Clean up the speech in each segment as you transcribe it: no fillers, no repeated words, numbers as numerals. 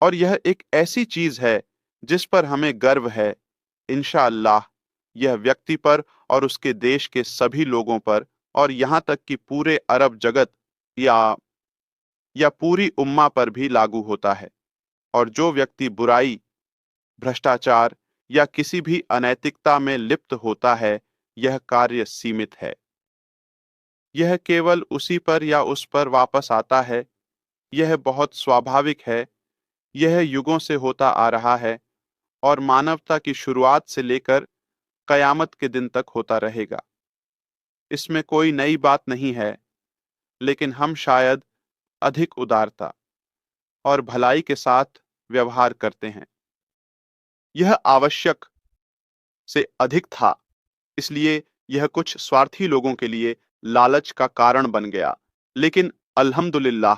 और यह एक ऐसी चीज है जिस पर हमें गर्व है। इंशाअल्लाह यह व्यक्ति पर और उसके देश के सभी लोगों पर और यहाँ तक कि पूरे अरब जगत या पूरी उम्मा पर भी लागू होता है। और जो व्यक्ति बुराई, भ्रष्टाचार या किसी भी अनैतिकता में लिप्त होता है, यह कार्य सीमित है। यह केवल उसी पर या उस पर वापस आता है। यह बहुत स्वाभाविक है। यह युगों से होता आ रहा है और मानवता की शुरुआत से लेकर कयामत के दिन तक होता रहेगा। इसमें कोई नई बात नहीं है, लेकिन हम शायद अधिक उदारता और भलाई के साथ व्यवहार करते हैं। यह आवश्यक से अधिक था, इसलिए यह कुछ स्वार्थी लोगों के लिए लालच का कारण बन गया। लेकिन अल्हम्दुलिल्लाह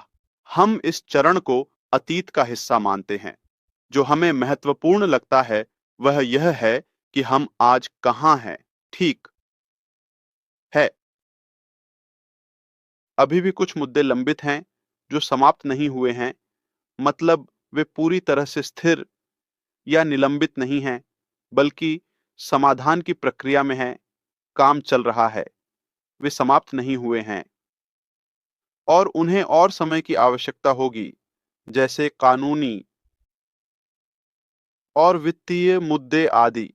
हम इस चरण को अतीत का हिस्सा मानते हैं। जो हमें महत्वपूर्ण लगता है वह यह है कि हम आज कहाँ हैं। ठीक है, अभी भी कुछ मुद्दे लंबित हैं जो समाप्त नहीं हुए हैं। मतलब वे पूरी तरह से स्थिर या निलंबित नहीं हैं, बल्कि समाधान की प्रक्रिया में हैं, काम चल रहा है। वे समाप्त नहीं हुए हैं और उन्हें और समय की आवश्यकता होगी, जैसे कानूनी और वित्तीय मुद्दे आदि।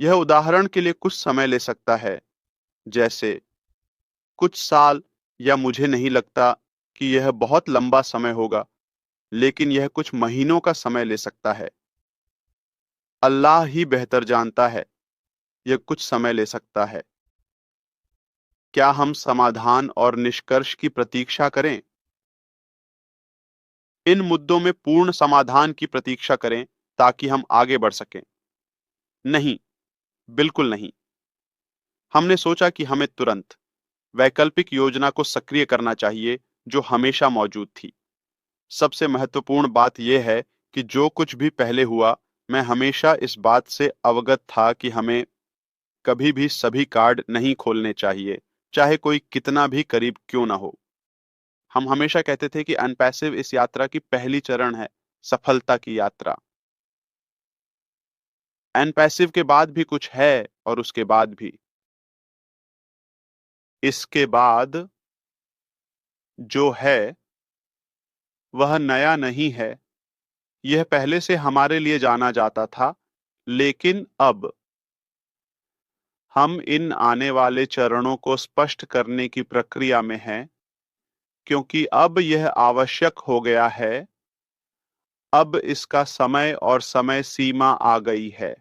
यह उदाहरण के लिए कुछ समय ले सकता है, जैसे कुछ साल, या मुझे नहीं लगता कि यह बहुत लंबा समय होगा, लेकिन यह कुछ महीनों का समय ले सकता है। अल्लाह ही बेहतर जानता है, यह कुछ समय ले सकता है। क्या हम समाधान और निष्कर्ष की प्रतीक्षा करें? इन मुद्दों में पूर्ण समाधान की प्रतीक्षा करें ताकि हम आगे बढ़ सकें? नहीं, बिल्कुल नहीं। हमने सोचा कि हमें तुरंत वैकल्पिक योजना को सक्रिय करना चाहिए जो हमेशा मौजूद थी। सबसे महत्वपूर्ण बात यह है कि जो कुछ भी पहले हुआ, मैं हमेशा इस बात से अवगत था कि हमें कभी भी सभी कार्ड नहीं खोलने चाहिए, चाहे कोई कितना भी करीब क्यों ना हो। हम हमेशा कहते थे कि अनपैसिव इस यात्रा की पहली चरण है, सफलता की यात्रा। अनपैसिव के बाद भी कुछ है और उसके बाद भी। इसके बाद जो है वह नया नहीं है। यह पहले से हमारे लिए जाना जाता था, लेकिन अब हम इन आने वाले चरणों को स्पष्ट करने की प्रक्रिया में हैं, क्योंकि अब यह आवश्यक हो गया है। अब इसका समय और समय सीमा आ गई है।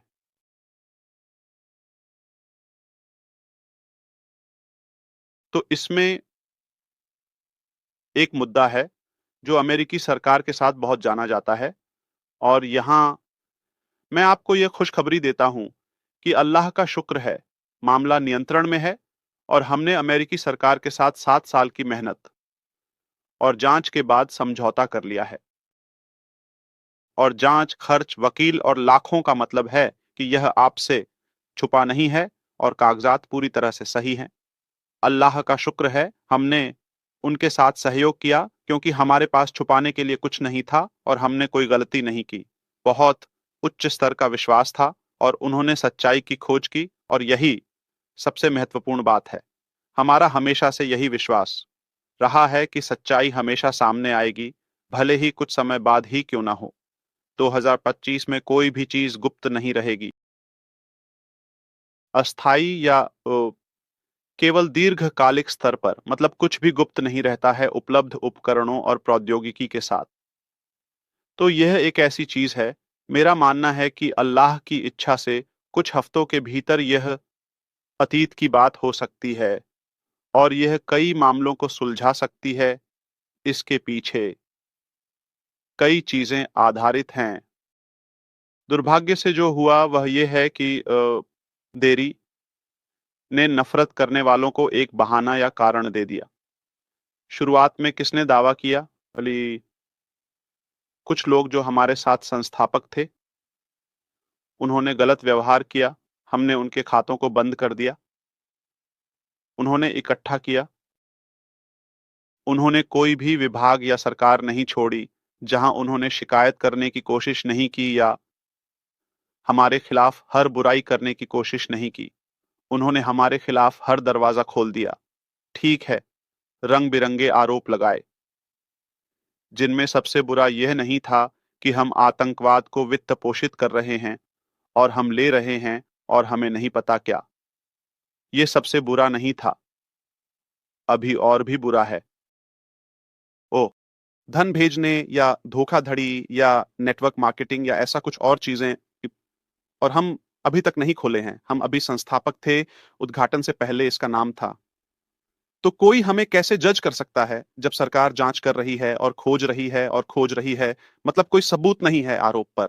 तो इसमें एक मुद्दा है जो अमेरिकी सरकार के साथ बहुत जाना जाता है, और यहाँ मैं आपको यह खुशखबरी देता हूँ कि अल्लाह का शुक्र है, मामला नियंत्रण में है और हमने अमेरिकी सरकार के साथ 7 साल की मेहनत और जांच के बाद समझौता कर लिया है। और जांच, खर्च, वकील और लाखों का मतलब है कि यह आपसे छुपा नहीं है और कागजात पूरी तरह से सही हैं। अल्लाह का शुक्र है, हमने उनके साथ सहयोग किया क्योंकि हमारे पास छुपाने के लिए कुछ नहीं था और हमने कोई गलती नहीं की। बहुत उच्च स्तर का विश्वास था और उन्होंने सच्चाई की खोज की, और यही सबसे महत्वपूर्ण बात है। हमारा हमेशा से यही विश्वास रहा है कि सच्चाई हमेशा सामने आएगी, भले ही कुछ समय बाद ही क्यों ना हो। 2025 में कोई भी चीज गुप्त नहीं रहेगी। अस्थाई या केवल दीर्घकालिक स्तर पर, मतलब कुछ भी गुप्त नहीं रहता है उपलब्ध उपकरणों और प्रौद्योगिकी के साथ। तो यह एक ऐसी चीज है, मेरा मानना है कि अल्लाह की इच्छा से कुछ हफ्तों के भीतर यह अतीत की बात हो सकती है और यह कई मामलों को सुलझा सकती है। इसके पीछे कई चीजें आधारित हैं। दुर्भाग्य से जो हुआ वह यह है कि देरी ने नफरत करने वालों को एक बहाना या कारण दे दिया। शुरुआत में किसने दावा किया? भली कुछ लोग जो हमारे साथ संस्थापक थे, उन्होंने गलत व्यवहार किया। हमने उनके खातों को बंद कर दिया। उन्होंने इकट्ठा किया। उन्होंने कोई भी विभाग या सरकार नहीं छोड़ी जहां उन्होंने शिकायत करने की कोशिश नहीं की या हमारे खिलाफ हर बुराई करने की कोशिश नहीं की। उन्होंने हमारे खिलाफ हर दरवाजा खोल दिया। ठीक है, रंग बिरंगे आरोप लगाए, जिनमें सबसे बुरा यह नहीं था कि हम आतंकवाद को वित्त पोषित कर रहे हैं और हम ले रहे हैं और हमें नहीं पता क्या। ये सबसे बुरा नहीं था। अभी और भी बुरा है। ओ, धन भेजने या धोखाधड़ी या नेटवर्क मार्केटिंग या ऐसा कुछ और चीजें, और हम अभी तक नहीं खोले हैं। हम अभी संस्थापक थे, उद्घाटन से पहले इसका नाम था। तो कोई हमें कैसे जज कर सकता है जब सरकार जांच कर रही है और खोज रही है और खोज रही है, मतलब कोई सबूत नहीं है आरोप पर।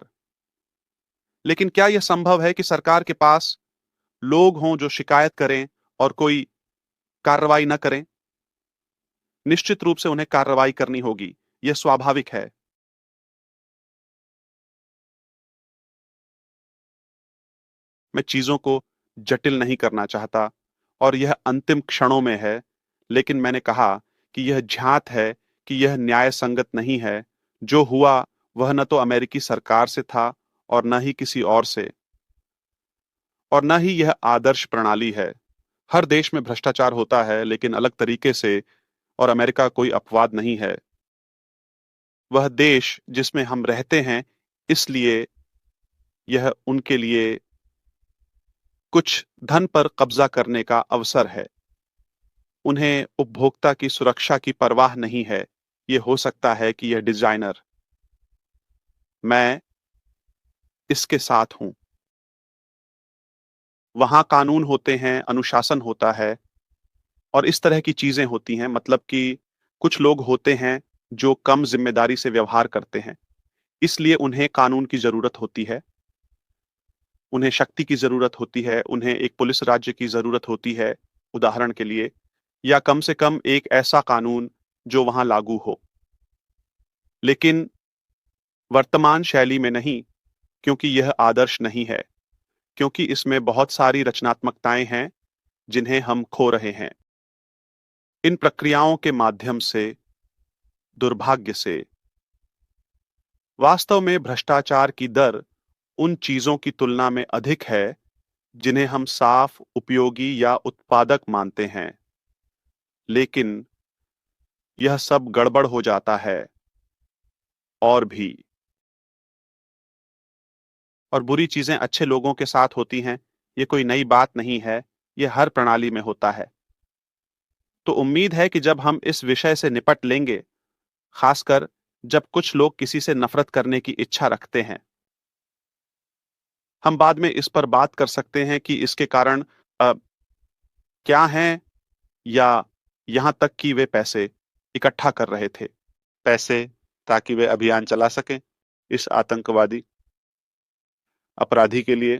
लेकिन क्या यह संभव है कि सरकार के पास लोग हों जो शिकायत करें और कोई कार्रवाई न करें? निश्चित रूप से उन्हें कार्रवाई करनी होगी। यह स्वाभाविक है। मैं चीजों को जटिल नहीं करना चाहता और यह अंतिम क्षणों में है, लेकिन मैंने कहा कि यह झात है कि यह न्याय संगत नहीं है। जो हुआ वह न तो अमेरिकी सरकार से था और न ही किसी और से, और न ही यह आदर्श प्रणाली है। हर देश में भ्रष्टाचार होता है, लेकिन अलग तरीके से, और अमेरिका कोई अपवाद नहीं है। वह देश जिसमें हम रहते हैं, इसलिए यह उनके लिए कुछ धन पर कब्जा करने का अवसर है। उन्हें उपभोक्ता की सुरक्षा की परवाह नहीं है। ये हो सकता है कि यह डिजाइनर, मैं इसके साथ हूं। वहां कानून होते हैं, अनुशासन होता है और इस तरह की चीजें होती हैं। मतलब कि कुछ लोग होते हैं जो कम जिम्मेदारी से व्यवहार करते हैं, इसलिए उन्हें कानून की जरूरत होती है, उन्हें शक्ति की जरूरत होती है, उन्हें एक पुलिस राज्य की जरूरत होती है, उदाहरण के लिए, या कम से कम एक ऐसा कानून जो वहां लागू हो। लेकिन वर्तमान शैली में नहीं, क्योंकि यह आदर्श नहीं है, क्योंकि इसमें बहुत सारी रचनात्मकताएं हैं जिन्हें हम खो रहे हैं। इन प्रक्रियाओं के माध्यम से, दुर्भाग्य से, वास्तव में भ्रष्टाचार की दर उन चीजों की तुलना में अधिक है जिन्हें हम साफ, उपयोगी या उत्पादक मानते हैं। लेकिन यह सब गड़बड़ हो जाता है। और भी, और बुरी चीजें अच्छे लोगों के साथ होती हैं। ये कोई नई बात नहीं है, ये हर प्रणाली में होता है। तो उम्मीद है कि जब हम इस विषय से निपट लेंगे, खासकर जब कुछ लोग किसी से नफरत करने की इच्छा रखते हैं, हम बाद में इस पर बात कर सकते हैं कि इसके कारण अ, क्या हैं, या यहां तक कि वे पैसे इकट्ठा कर रहे थे। पैसे, ताकि वे अभियान चला सकें इस आतंकवादी अपराधी के लिए,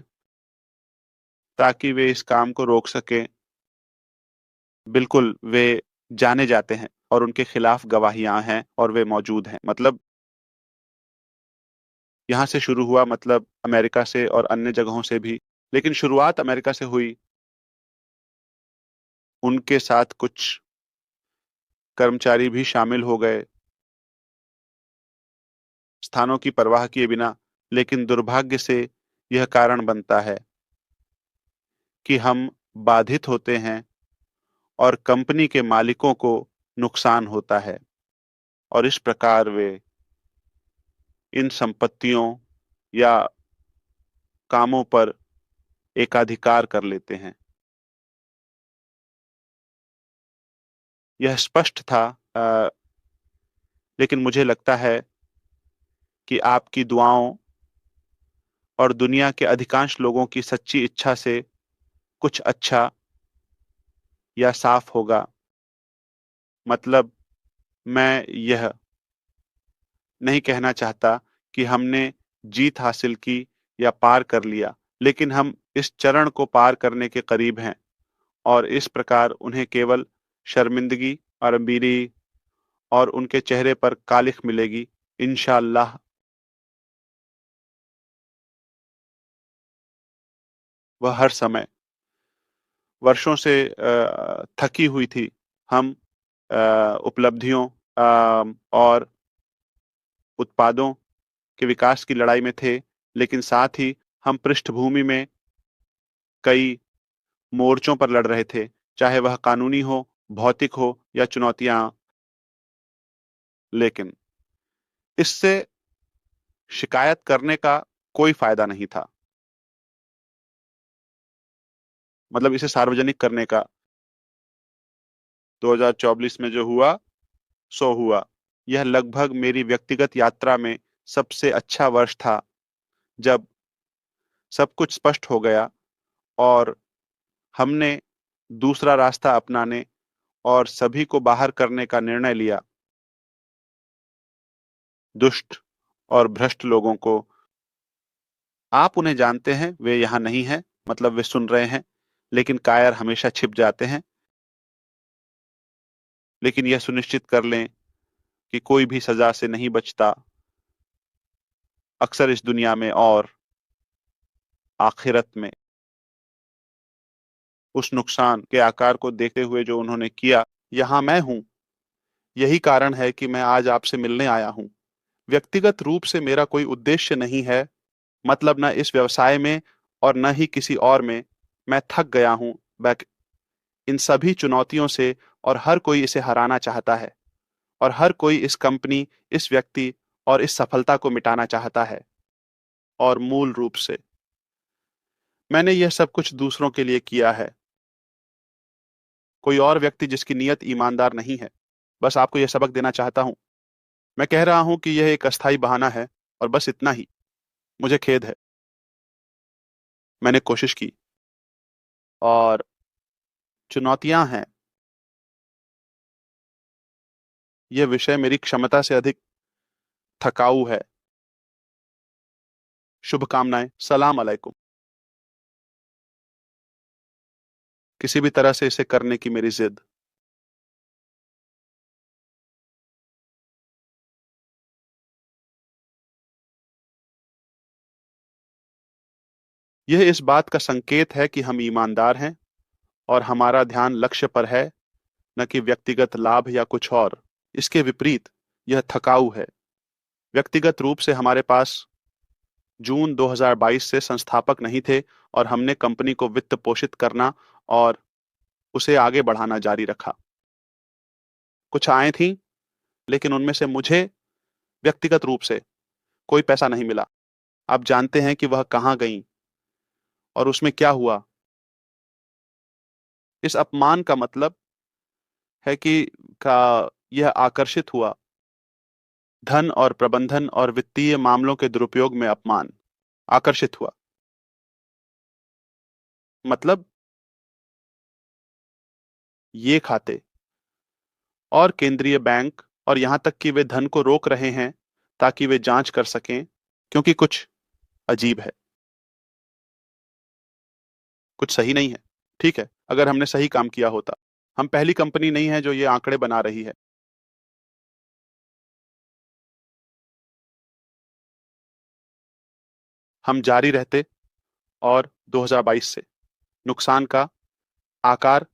ताकि वे इस काम को रोक सकें। बिल्कुल, वे जाने जाते हैं और उनके खिलाफ गवाहियां हैं और वे मौजूद हैं। मतलब यहाँ से शुरू हुआ, मतलब अमेरिका से और अन्य जगहों से भी, लेकिन शुरुआत अमेरिका से हुई। उनके साथ कुछ कर्मचारी भी शामिल हो गए, स्थानों की परवाह किए बिना। लेकिन दुर्भाग्य से यह कारण बनता है कि हम बाधित होते हैं और कंपनी के मालिकों को नुकसान होता है, और इस प्रकार वे इन संपत्तियों या कामों पर एकाधिकार कर लेते हैं। यह स्पष्ट था, लेकिन मुझे लगता है कि आपकी दुआओं और दुनिया के अधिकांश लोगों की सच्ची इच्छा से कुछ अच्छा या साफ होगा। मतलब, मैं यह नहीं कहना चाहता कि हमने जीत हासिल की या पार कर लिया, लेकिन हम इस चरण को पार करने के करीब हैं, और इस प्रकार उन्हें केवल शर्मिंदगी और अमीरी और उनके चेहरे पर कालिख मिलेगी, इंशाअल्लाह। वह हर समय वर्षों से थकी हुई थी। हम उपलब्धियों और उत्पादों के विकास की लड़ाई में थे, लेकिन साथ ही हम पृष्ठभूमि में कई मोर्चों पर लड़ रहे थे, चाहे वह कानूनी हो, भौतिक हो या चुनौतियां। लेकिन इससे शिकायत करने का कोई फायदा नहीं था। मतलब इसे सार्वजनिक करने का। 2024 में जो हुआ सो हुआ। यह लगभग मेरी व्यक्तिगत यात्रा में सबसे अच्छा वर्ष था, जब सब कुछ स्पष्ट हो गया और हमने दूसरा रास्ता अपनाने और सभी को बाहर करने का निर्णय लिया। दुष्ट और भ्रष्ट लोगों को आप उन्हें जानते हैं, वे यहाँ नहीं हैं, मतलब वे सुन रहे हैं, लेकिन कायर हमेशा छिप जाते हैं। लेकिन यह सुनिश्चित कर लें कि कोई भी सजा से नहीं बचता, अक्सर इस दुनिया में और आखिरत में। उस नुकसान के आकार को देखते हुए जो उन्होंने किया, यहाँ मैं हूं। यही कारण है कि मैं आज आपसे मिलने आया हूं। व्यक्तिगत रूप से मेरा कोई उद्देश्य नहीं है, मतलब न इस व्यवसाय में और न ही किसी और में। मैं थक गया हूं बैक इन सभी चुनौतियों से, और हर कोई इसे हराना चाहता है, और हर कोई इस कंपनी, इस व्यक्ति और इस सफलता को मिटाना चाहता है। और मूल रूप से मैंने यह सब कुछ दूसरों के लिए किया है, कोई और व्यक्ति जिसकी नीयत ईमानदार नहीं है। बस आपको यह सबक देना चाहता हूं। मैं कह रहा हूं कि यह एक अस्थायी बहाना है, और बस इतना ही। मुझे खेद है। मैंने कोशिश की, और चुनौतियां हैं। यह विषय मेरी क्षमता से अधिक थकाऊ है। शुभकामनाएं। सलाम अलैकुम। किसी भी तरह से इसे करने की मेरी जिद। यह इस बात का संकेत है कि हम ईमानदार हैं और हमारा ध्यान लक्ष्य पर है, न कि व्यक्तिगत लाभ या कुछ और। इसके विपरीत यह थकाऊ है। व्यक्तिगत रूप से हमारे पास जून 2022 से संस्थापक नहीं थे, और हमने कंपनी को वित्त पोषित करना और उसे आगे बढ़ाना जारी रखा। कुछ आय थी, लेकिन उनमें से मुझे व्यक्तिगत रूप से कोई पैसा नहीं मिला। आप जानते हैं कि वह कहाँ गई और उसमें क्या हुआ। इस अपमान का मतलब है कि का यह आकर्षित हुआ। धन और प्रबंधन और वित्तीय मामलों के दुरुपयोग में अपमान आकर्षित हुआ। मतलब ये खाते और केंद्रीय बैंक, और यहां तक कि वे धन को रोक रहे हैं ताकि वे जांच कर सकें, क्योंकि कुछ अजीब है, कुछ सही नहीं है। ठीक है, अगर हमने सही काम किया होता। हम पहली कंपनी नहीं है जो ये आंकड़े बना रही है। हम जारी रहते, और 2022 से नुकसान का आकार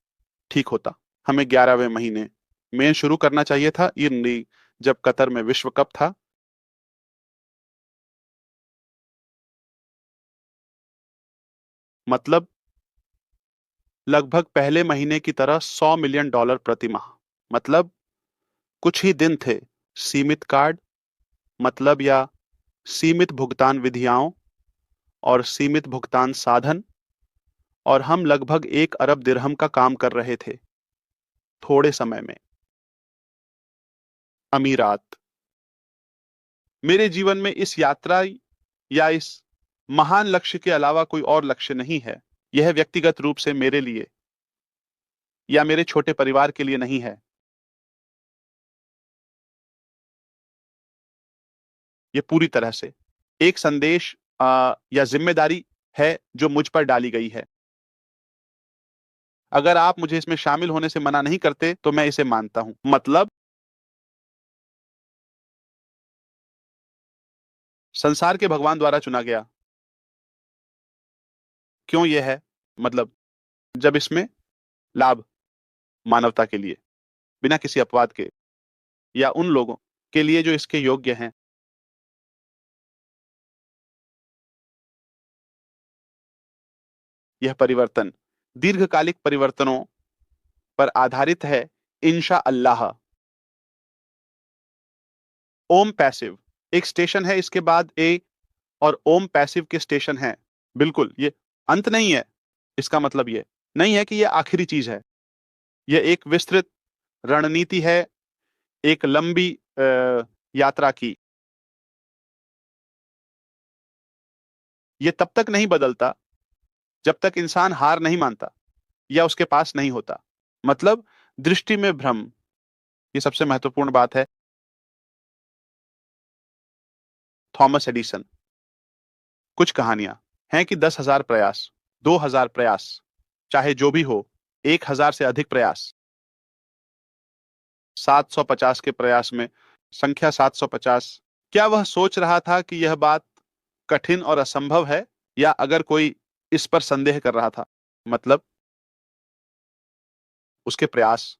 ठीक होता। हमें 11वें महीने में शुरू करना चाहिए था, इन जब कतर में विश्व कप था। मतलब लगभग पहले महीने की तरह $100 मिलियन प्रति माह। मतलब कुछ ही दिन थे। सीमित कार्ड, मतलब या सीमित भुगतान विधियां और सीमित भुगतान साधन, और हम लगभग 1 अरब दिरहम का काम कर रहे थे थोड़े समय में। अमीरात। मेरे जीवन में इस यात्रा या इस महान लक्ष्य के अलावा कोई और लक्ष्य नहीं है। यह व्यक्तिगत रूप से मेरे लिए या मेरे छोटे परिवार के लिए नहीं है। ये पूरी तरह से एक संदेश या जिम्मेदारी है जो मुझ पर डाली गई है। अगर आप मुझे इसमें शामिल होने से मना नहीं करते तो मैं इसे मानता हूं। मतलब संसार के भगवान द्वारा चुना गया। क्यों यह है? मतलब जब इसमें लाभ मानवता के लिए, बिना किसी अपवाद के, या उन लोगों के लिए जो इसके योग्य हैं। यह परिवर्तन दीर्घकालिक परिवर्तनों पर आधारित है, इंशा अल्लाह। ओम पैसिव एक स्टेशन है, इसके बाद ए और ओम पैसिव के स्टेशन हैं। बिल्कुल, ये अंत नहीं है। इसका मतलब ये नहीं है कि ये आखिरी चीज है। यह एक विस्तृत रणनीति है, एक लंबी यात्रा की। ये तब तक नहीं बदलता जब तक इंसान हार नहीं मानता या उसके पास नहीं होता। मतलब दृष्टि में भ्रम, ये सबसे महत्वपूर्ण बात है। Thomas Edison. कुछ कहानियां हैं कि 10,000 प्रयास, 2,000 प्रयास, चाहे जो भी हो, 1,000 से अधिक प्रयास, 750 के प्रयास में संख्या 750। क्या वह सोच रहा था कि यह बात कठिन और असंभव है, या अगर कोई इस पर संदेह कर रहा था? मतलब उसके प्रयास।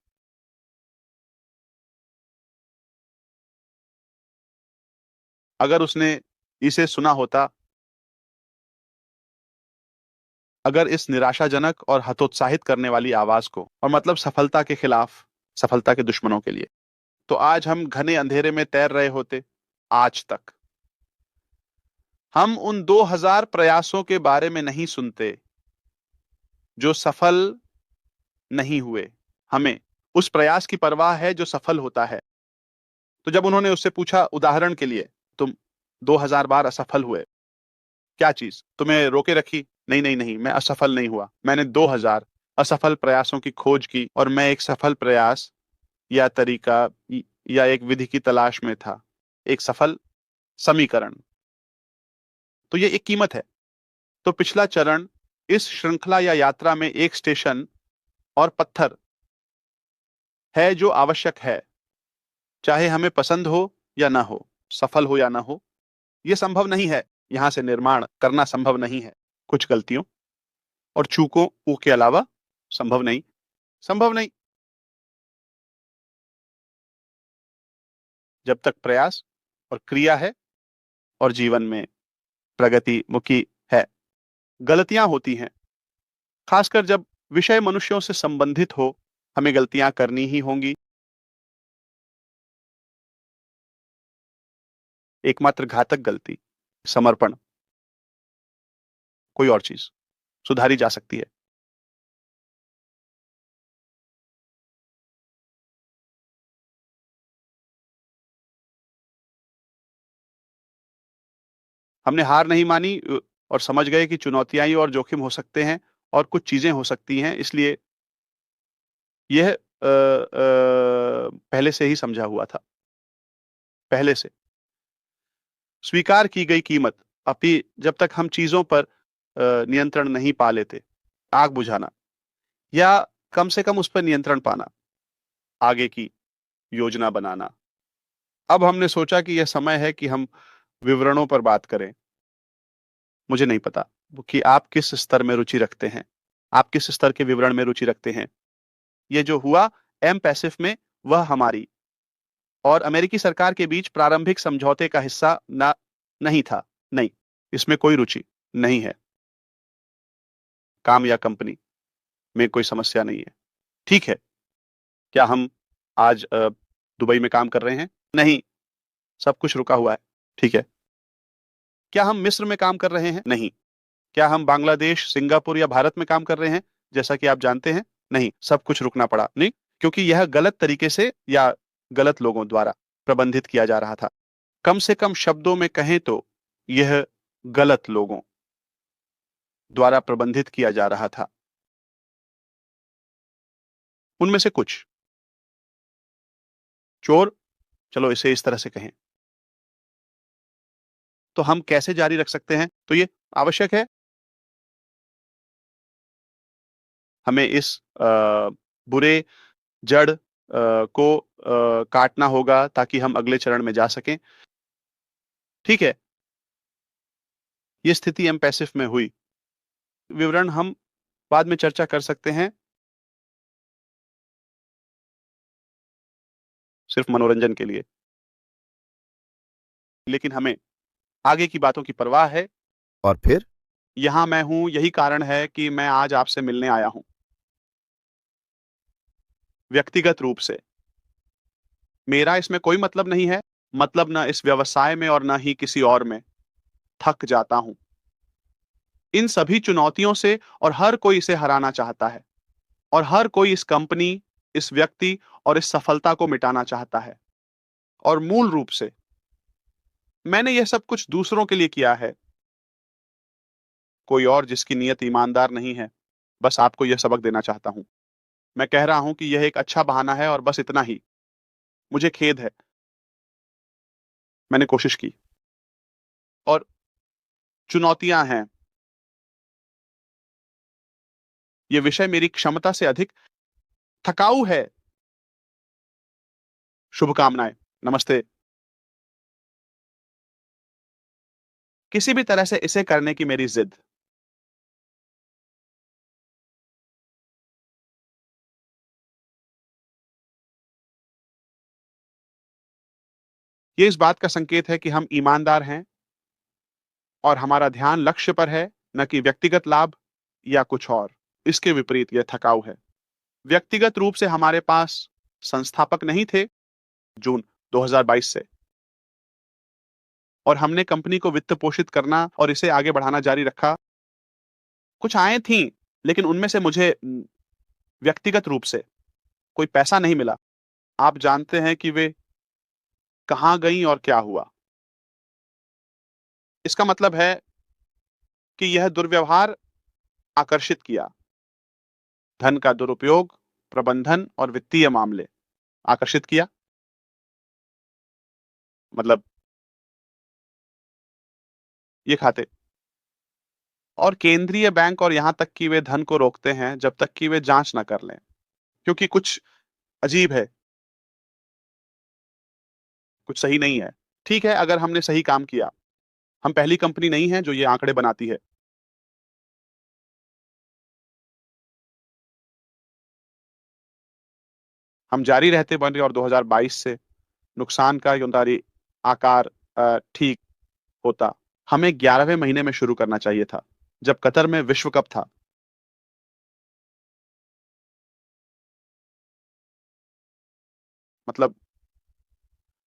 अगर उसने इसे सुना होता, अगर इस निराशाजनक और हतोत्साहित करने वाली आवाज को, और मतलब सफलता के खिलाफ, सफलता के दुश्मनों के लिए, तो आज हम घने अंधेरे में तैर रहे होते। आज तक हम उन 2,000 प्रयासों के बारे में नहीं सुनते जो सफल नहीं हुए। हमें उस प्रयास की परवाह है जो सफल होता है। तो जब उन्होंने उससे पूछा, उदाहरण के लिए, तुम 2,000 बार असफल हुए, क्या चीज तुम्हें रोके रखी? नहीं नहीं नहीं, मैं असफल नहीं हुआ। मैंने 2,000 असफल प्रयासों की खोज की और मैं एक सफल प्रयास या तरीका या एक विधि की तलाश में था, एक सफल समीकरण। तो ये एक कीमत है। तो पिछला चरण इस श्रृंखला या यात्रा में एक स्टेशन और पत्थर है जो आवश्यक है, चाहे हमें पसंद हो या ना हो, सफल हो या ना हो। यह संभव नहीं है, यहां से निर्माण करना संभव नहीं है। कुछ गलतियों और चूकों के अलावा संभव नहीं, संभव नहीं। जब तक प्रयास और क्रिया है और जीवन में प्रगति मुखी है। गलतियां होती हैं, खासकर जब विषय मनुष्यों से संबंधित हो। हमें गलतियां करनी ही होंगी। एकमात्र घातक गलती समर्पण, कोई और चीज सुधारी जा सकती है। हमने हार नहीं मानी और समझ गए कि चुनौतियां ही और जोखिम हो सकते हैं और कुछ चीजें हो सकती हैं, इसलिए यह पहले से ही समझा हुआ था। पहले से स्वीकार की गई कीमत। अपनी जब तक हम चीजों पर नियंत्रण नहीं पा लेते, आग बुझाना या कम से कम उस पर नियंत्रण पाना, आगे की योजना बनाना। अब हमने सोचा कि यह समय है कि हम विवरणों पर बात करें। मुझे नहीं पता कि आप किस स्तर में रुचि रखते हैं, आप किस स्तर के विवरण में रुचि रखते हैं। ये जो हुआ एम पैसिफ में, वह हमारी और अमेरिकी सरकार के बीच प्रारंभिक समझौते का हिस्सा ना नहीं था। नहीं, इसमें कोई रुचि नहीं है। काम या कंपनी में कोई समस्या नहीं है। ठीक है। क्या हम आज दुबई में काम कर रहे हैं? नहीं, सब कुछ रुका हुआ है। ठीक है। क्या हम मिस्र में काम कर रहे हैं? नहीं। क्या हम बांग्लादेश, सिंगापुर या भारत में काम कर रहे हैं, जैसा कि आप जानते हैं? नहीं, सब कुछ रुकना पड़ा। नहीं, क्योंकि यह गलत तरीके से या गलत लोगों द्वारा प्रबंधित किया जा रहा था। कम से कम शब्दों में कहें तो यह गलत लोगों द्वारा प्रबंधित किया जा रहा था। उनमें से कुछ चोर, चलो इसे इस तरह से कहें। तो हम कैसे जारी रख सकते हैं? तो ये आवश्यक है, हमें इस बुरे जड़ को काटना होगा ताकि हम अगले चरण में जा सकें। ठीक है। ये स्थिति एम पैसिफ में हुई। विवरण हम बाद में चर्चा कर सकते हैं, सिर्फ मनोरंजन के लिए। लेकिन हमें आगे की बातों की परवाह है। और फिर यहां मैं हूं, यही कारण है कि मैं आज आपसे मिलने आया हूं। व्यक्तिगत रूप से मेरा इसमें कोई मतलब नहीं है, मतलब ना इस व्यवसाय में और ना ही किसी और में। थक जाता हूं इन सभी चुनौतियों से, और हर कोई इसे हराना चाहता है, और हर कोई इस कंपनी, इस व्यक्ति और इस सफलता को मिटाना चाहता है। और मूल रूप से मैंने यह सब कुछ दूसरों के लिए किया है, कोई और जिसकी नीयत ईमानदार नहीं है। बस आपको यह सबक देना चाहता हूं। मैं कह रहा हूं कि यह एक अच्छा बहाना है और बस इतना ही। मुझे खेद है, मैंने कोशिश की। और चुनौतियां हैं, ये विषय मेरी क्षमता से अधिक थकाऊ है। शुभकामनाएं। नमस्ते। किसी भी तरह से इसे करने की मेरी जिद। ये इस बात का संकेत है कि हम ईमानदार हैं और हमारा ध्यान लक्ष्य पर है, न कि व्यक्तिगत लाभ या कुछ और। इसके विपरीत यह थकाऊ है। व्यक्तिगत रूप से हमारे पास संस्थापक नहीं थे जून 2022 से, और हमने कंपनी को वित्त पोषित करना और इसे आगे बढ़ाना जारी रखा। कुछ आय थीं, लेकिन उनमें से मुझे व्यक्तिगत रूप से कोई पैसा नहीं मिला। आप जानते हैं कि वे कहाँ गईं और क्या हुआ। इसका मतलब है कि यह दुर्व्यवहार आकर्षित किया, धन का दुरुपयोग, प्रबंधन और वित्तीय मामले आकर्षित किया। मतलब ये खाते, और केंद्रीय बैंक, और यहां तक कि वे धन को रोकते हैं जब तक कि वे जांच ना कर लें। क्योंकि कुछ अजीब है, कुछ सही नहीं है। ठीक है, अगर हमने सही काम किया, हम पहली कंपनी नहीं है जो ये आंकड़े बनाती है। हम जारी रहते बने और 2022 से नुकसान का योंदारी आकार ठीक होता। हमें 11वें महीने में शुरू करना चाहिए था, जब कतर में विश्व कप था। मतलब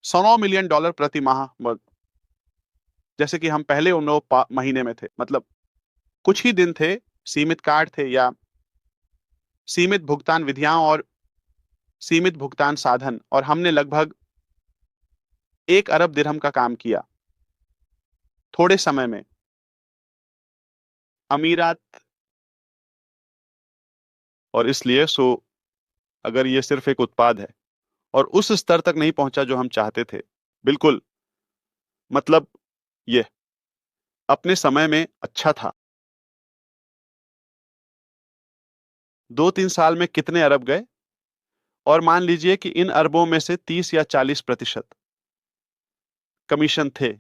$100 मिलियन प्रति माह, जैसे कि हम पहले उन महीने में थे। मतलब कुछ ही दिन थे, सीमित कार्ड थे, या सीमित भुगतान विधियां और सीमित भुगतान साधन, और हमने लगभग 1 अरब दिरहम का काम किया थोड़े समय में। अमीरात। और इसलिए अगर ये सिर्फ एक उत्पाद है और उस स्तर तक नहीं पहुंचा जो हम चाहते थे। बिल्कुल। मतलब ये अपने समय में अच्छा था। 2-3 साल में कितने अरब गए, और मान लीजिए कि इन अरबों में से 30 या 40% कमीशन थे।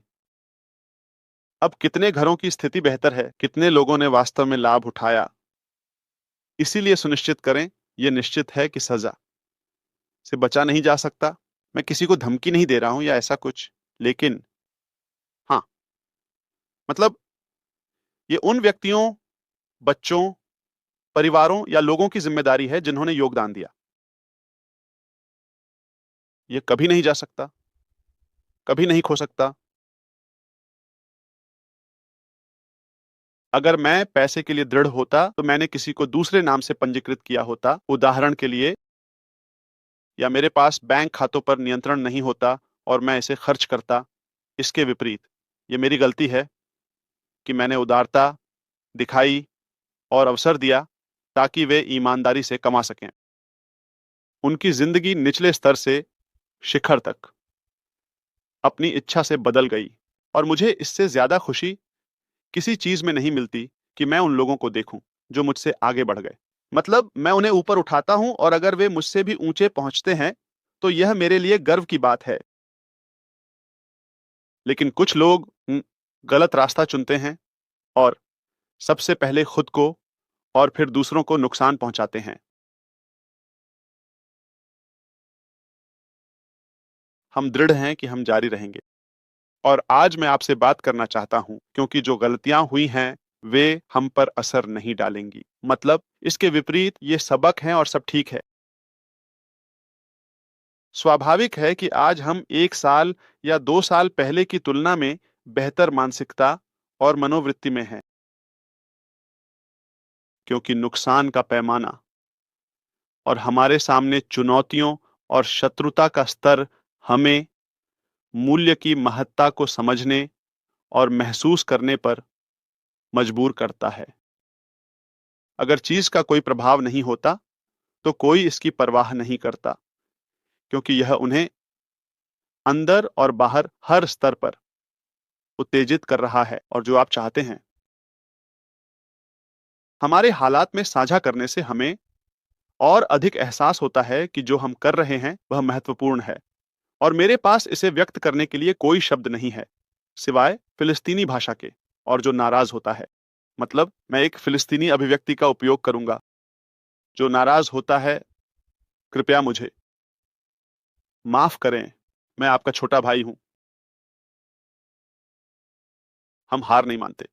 अब कितने घरों की स्थिति बेहतर है, कितने लोगों ने वास्तव में लाभ उठाया। इसीलिए सुनिश्चित करें, यह निश्चित है कि सजा से बचा नहीं जा सकता। मैं किसी को धमकी नहीं दे रहा हूं या ऐसा कुछ, लेकिन हाँ, मतलब ये उन व्यक्तियों, बच्चों, परिवारों या लोगों की जिम्मेदारी है जिन्होंने योगदान दिया। ये कभी नहीं जा सकता, कभी नहीं खो सकता। अगर मैं पैसे के लिए दृढ़ होता तो मैंने किसी को दूसरे नाम से पंजीकृत किया होता, उदाहरण के लिए, या मेरे पास बैंक खातों पर नियंत्रण नहीं होता और मैं इसे खर्च करता। इसके विपरीत, ये मेरी गलती है कि मैंने उदारता दिखाई और अवसर दिया ताकि वे ईमानदारी से कमा सकें। उनकी जिंदगी निचले स्तर से शिखर तक अपनी इच्छा से बदल गई, और मुझे इससे ज्यादा खुशी किसी चीज में नहीं मिलती कि मैं उन लोगों को देखूं जो मुझसे आगे बढ़ गए। मतलब मैं उन्हें ऊपर उठाता हूं, और अगर वे मुझसे भी ऊंचे पहुंचते हैं तो यह मेरे लिए गर्व की बात है। लेकिन कुछ लोग गलत रास्ता चुनते हैं और सबसे पहले खुद को और फिर दूसरों को नुकसान पहुंचाते हैं। हम दृढ़ हैं कि हम जारी रहेंगे। और आज मैं आपसे बात करना चाहता हूं क्योंकि जो गलतियां हुई हैं वे हम पर असर नहीं डालेंगी। मतलब इसके विपरीत ये सबक हैं और सब ठीक है। स्वाभाविक है कि आज हम 1 साल या 2 साल पहले की तुलना में बेहतर मानसिकता और मनोवृत्ति में हैं, क्योंकि नुकसान का पैमाना और हमारे सामने चुनौतियों और शत्रुता का स्तर हमें मूल्य की महत्ता को समझने और महसूस करने पर मजबूर करता है। अगर चीज का कोई प्रभाव नहीं होता, तो कोई इसकी परवाह नहीं करता, क्योंकि यह उन्हें अंदर और बाहर हर स्तर पर उत्तेजित कर रहा है और जो आप चाहते हैं। हमारे हालात में साझा करने से हमें और अधिक एहसास होता है कि जो हम कर रहे हैं वह महत्वपूर्ण है, और मेरे पास इसे व्यक्त करने के लिए कोई शब्द नहीं है सिवाय फिलिस्तीनी भाषा के। और जो नाराज होता है, मतलब मैं एक फिलिस्तीनी अभिव्यक्ति का उपयोग करूंगा, जो नाराज होता है, कृपया मुझे माफ करें, मैं आपका छोटा भाई हूं। हम हार नहीं मानते।